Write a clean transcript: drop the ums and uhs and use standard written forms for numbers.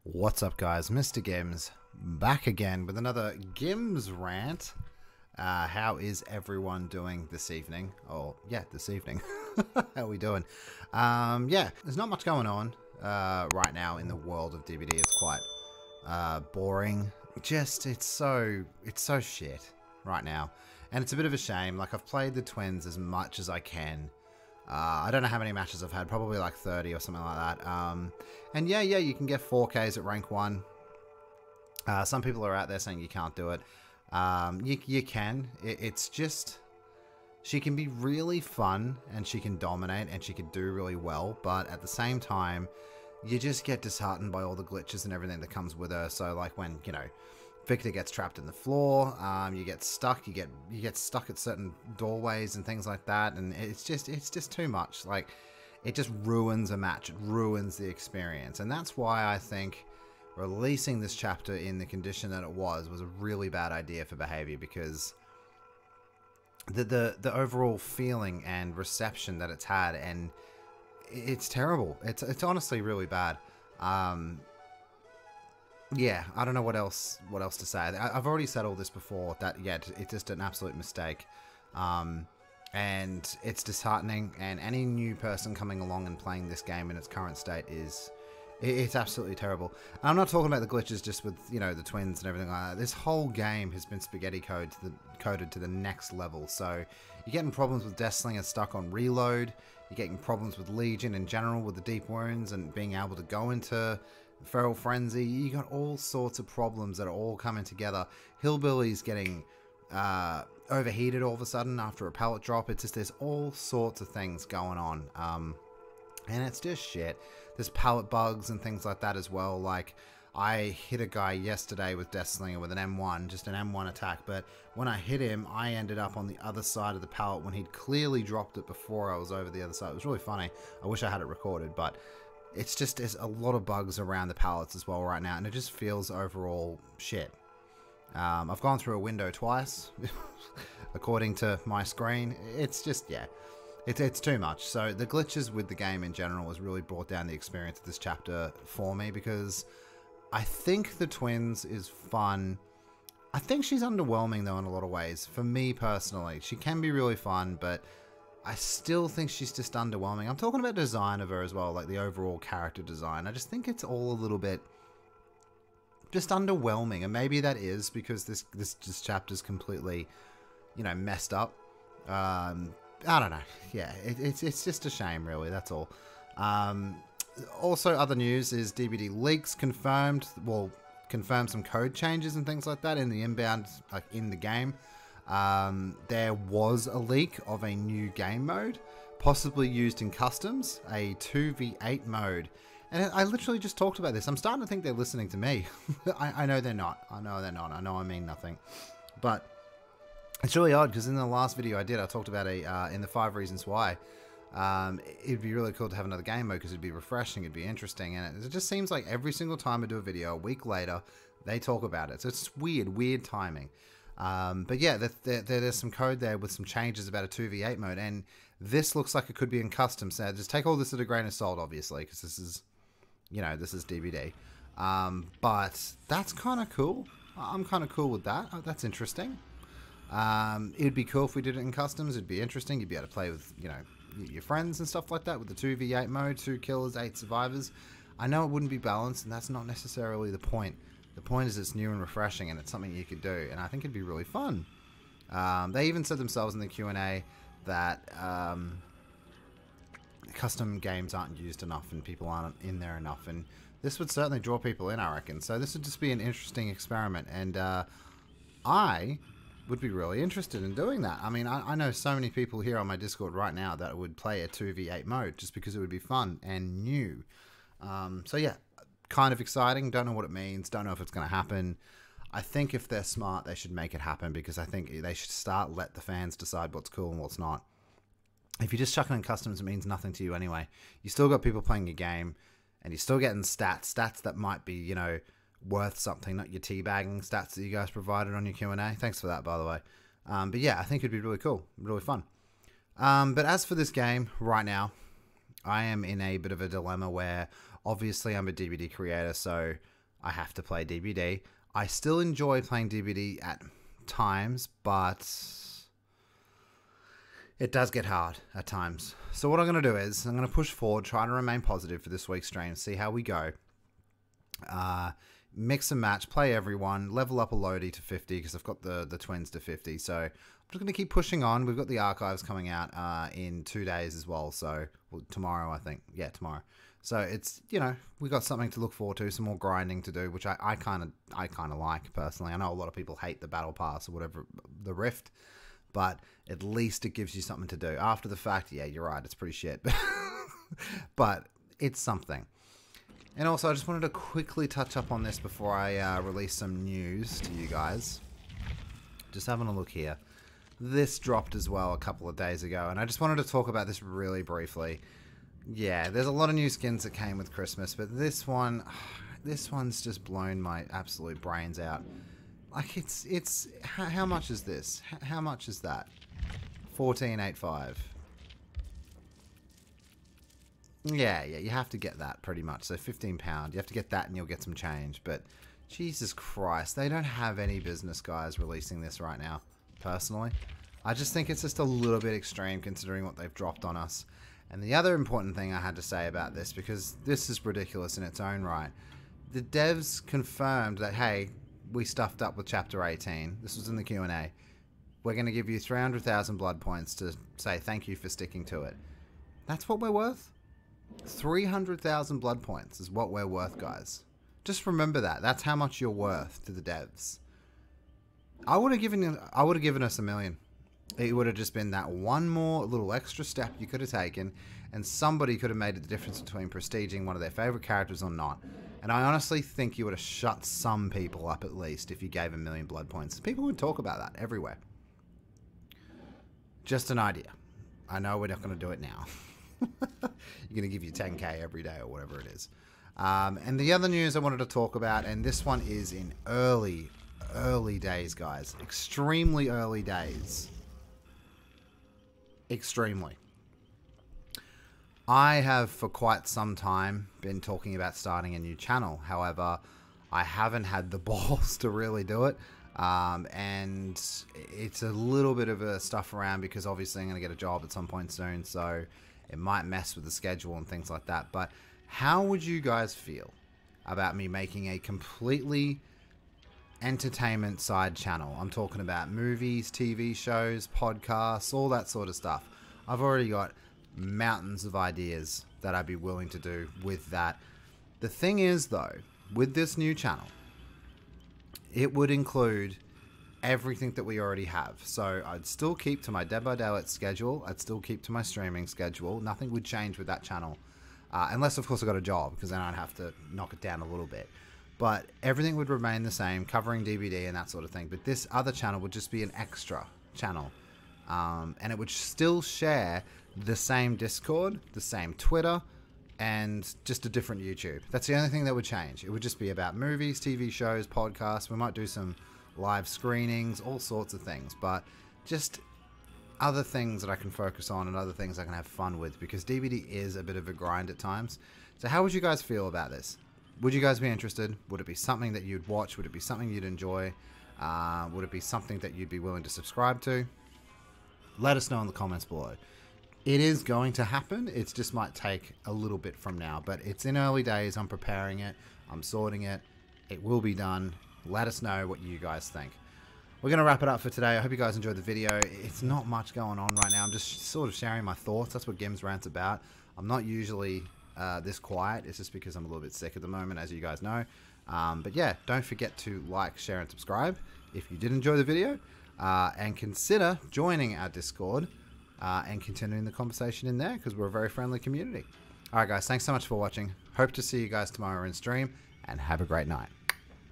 What's up, guys? MrGimms back again with another GimmsRant. How is everyone doing this evening? Oh, yeah, this evening. How are we doing? Yeah, there's not much going on right now in the world of DBD. It's quite boring. It's so shit right now, and it's a bit of a shame. Like, I've played the twins as much as I can. I don't know how many matches I've had, probably like 30 or something like that. And yeah, you can get 4Ks at rank 1. Some people are out there saying you can't do it. You can. It's just, she can be really fun and she can dominate and she can do really well, but at the same time, you just get disheartened by all the glitches and everything that comes with her. So like when, you know, Victor gets trapped in the floor, you get stuck, you get stuck at certain doorways and things like that, and it's just too much. Like, it just ruins a match, it ruins the experience. And that's why I think releasing this chapter in the condition that it was a really bad idea for behavior, because the overall feeling and reception that it's had, and it's terrible. It's honestly really bad. Yeah, I don't know what else to say. I've already said all this before, that yeah, it's just an absolute mistake, and it's disheartening. And any new person coming along and playing this game in its current state it's absolutely terrible. And I'm not talking about the glitches just with, you know, the twins and everything like that. This whole game has been spaghetti coded to the next level. So you're getting problems with Deathslinger stuck on reload. You're getting problems with Legion in general with the deep wounds and being able to go into Feral Frenzy. You got all sorts of problems that are all coming together. Hillbilly's getting overheated all of a sudden after a pallet drop. It's just, there's all sorts of things going on, and it's just shit. There's pallet bugs and things like that as well. Like, I hit a guy yesterday with Deathslinger with an M1, just an M1 attack, but when I hit him, I ended up on the other side of the pallet when he'd clearly dropped it before I was over the other side. It was really funny. I wish I had it recorded, but it's just, there's a lot of bugs around the pallets as well right now, and it just feels overall shit. I've gone through a window twice, according to my screen. It's just, yeah, it's too much. So the glitches with the game in general has really brought down the experience of this chapter for me, because I think the twins is fun. I think she's underwhelming though in a lot of ways. For me personally, she can be really fun, but I still think she's just underwhelming. I'm talking about design of her as well, like the overall character design. I just think it's all a little bit just underwhelming, and maybe that is because this chapter's completely, you know, messed up. I don't know. Yeah, it's just a shame, really. That's all. Also, other news is DBD leaks confirmed. Well, confirmed some code changes and things like that in the inbound, like in the game. There was a leak of a new game mode, possibly used in customs, a 2v8 mode. And I literally just talked about this. I'm starting to think they're listening to me. I know they're not. I know they're not. I know I mean nothing. But it's really odd, because in the last video I did, I talked about in the 5 reasons why. It'd be really cool to have another game mode, because it'd be refreshing, it'd be interesting, and it just seems like every single time I do a video, a week later, they talk about it. So it's weird timing. But yeah, there's some code there with some changes about a 2v8 mode, and this looks like it could be in custom. So just take all this at a grain of salt, obviously, because this is, you know, this is DBD. But that's kind of cool. I'm kind of cool with that. That's interesting. It'd be cool if we did it in customs. It'd be interesting. You'd be able to play with, you know, your friends and stuff like that with the 2v8 mode, 2 killers, 8 survivors. I know it wouldn't be balanced, and that's not necessarily the point. The point is it's new and refreshing, and it's something you could do, and I think it'd be really fun. They even said themselves in the Q&A that custom games aren't used enough and people aren't in there enough, and this would certainly draw people in, I reckon. So this would just be an interesting experiment, and I would be really interested in doing that. I mean, I know so many people here on my Discord right now that would play a 2v8 mode just because it would be fun and new. So yeah, kind of exciting. Don't know what it means. Don't know if it's going to happen. I think if they're smart, they should make it happen, because I think they should let the fans decide what's cool and what's not. If you're just chucking in customs, it means nothing to you anyway. You still got people playing your game, and you're still getting stats that might be, you know, worth something, not your teabagging stats that you guys provided on your Q&A. Thanks for that, by the way. But yeah, I think it'd be really cool, really fun. But as for this game right now, I am in a bit of a dilemma where Obviously, I'm a DBD creator, so I have to play DBD. I still enjoy playing DBD at times, but it does get hard at times. So what I'm going to do is I'm going to push forward, try to remain positive for this week's stream, see how we go. Mix and match, play everyone, level up a Lodi to 50 because I've got the twins to 50. So I'm just going to keep pushing on. We've got the archives coming out in 2 days as well. So tomorrow, I think. Yeah, tomorrow. So it's, you know, we got something to look forward to, some more grinding to do, which I kind of like personally. I know a lot of people hate the battle pass or whatever, the rift, but at least it gives you something to do. After the fact, yeah, you're right, it's pretty shit. But it's something. And also, I just wanted to quickly touch up on this before I release some news to you guys. Just having a look here. This dropped as well a couple of days ago, and I just wanted to talk about this really briefly. Yeah, there's a lot of new skins that came with Christmas, but this one's just blown my absolute brains out. Like, it's how much is this? How much is that? 14.85. Yeah, you have to get that pretty much. So £15. You have to get that and you'll get some change. But Jesus Christ, they don't have any business, guys, releasing this right now, personally. I just think it's just a little bit extreme considering what they've dropped on us. And the other important thing I had to say about this, because this is ridiculous in its own right, the devs confirmed that, hey, we stuffed up with Chapter 18. This was in the Q&A. We're going to give you 300,000 blood points to say thank you for sticking to it. That's what we're worth? 300,000 blood points is what we're worth, guys. Just remember that. That's how much you're worth to the devs. I would have given us $1 million. It would have just been that one more little extra step you could have taken, and somebody could have made the difference between prestiging one of their favorite characters or not. And I honestly think you would have shut some people up at least if you gave 1 million blood points. People would talk about that everywhere. Just an idea. I know we're not going to do it now. You're going to give you 10k every day or whatever it is. And the other news I wanted to talk about, and this one is in early days, guys. Extremely early days. Extremely. I have for quite some time been talking about starting a new channel. However, I haven't had the balls to really do it. And it's a little bit of a stuff around because obviously I'm going to get a job at some point soon. So it might mess with the schedule and things like that. But how would you guys feel about me making a completely entertainment side channel? I'm talking about movies, TV shows, podcasts, all that sort of stuff. I've already got mountains of ideas that I'd be willing to do with that. The thing is, though, with this new channel, it would include everything that we already have. So I'd still keep to my Dead by Daylight schedule. I'd still keep to my streaming schedule. Nothing would change with that channel. Unless, of course, I got a job, because then I'd have to knock it down a little bit. But everything would remain the same, covering DBD and that sort of thing. But this other channel would just be an extra channel. And it would still share the same Discord, the same Twitter, and just a different YouTube. That's the only thing that would change. It would just be about movies, TV shows, podcasts. We might do some live screenings, all sorts of things. But just other things that I can focus on and other things I can have fun with, because DBD is a bit of a grind at times. So how would you guys feel about this? Would you guys be interested? Would it be something that you'd watch? Would it be something you'd enjoy? Would it be something that you'd be willing to subscribe to? Let us know in the comments below. It is going to happen. It just might take a little bit from now, but it's in early days. I'm preparing it. I'm sorting it. It will be done. Let us know what you guys think. We're going to wrap it up for today. I hope you guys enjoyed the video. It's not much going on right now. I'm just sort of sharing my thoughts. That's what GimmsRant's about. I'm not usually this quiet. It's just because I'm a little bit sick at the moment, as you guys know. But yeah, don't forget to like, share, and subscribe if you did enjoy the video. And consider joining our Discord and continuing the conversation in there, because we're a very friendly community. Alright guys, thanks so much for watching. Hope to see you guys tomorrow in stream, and have a great night.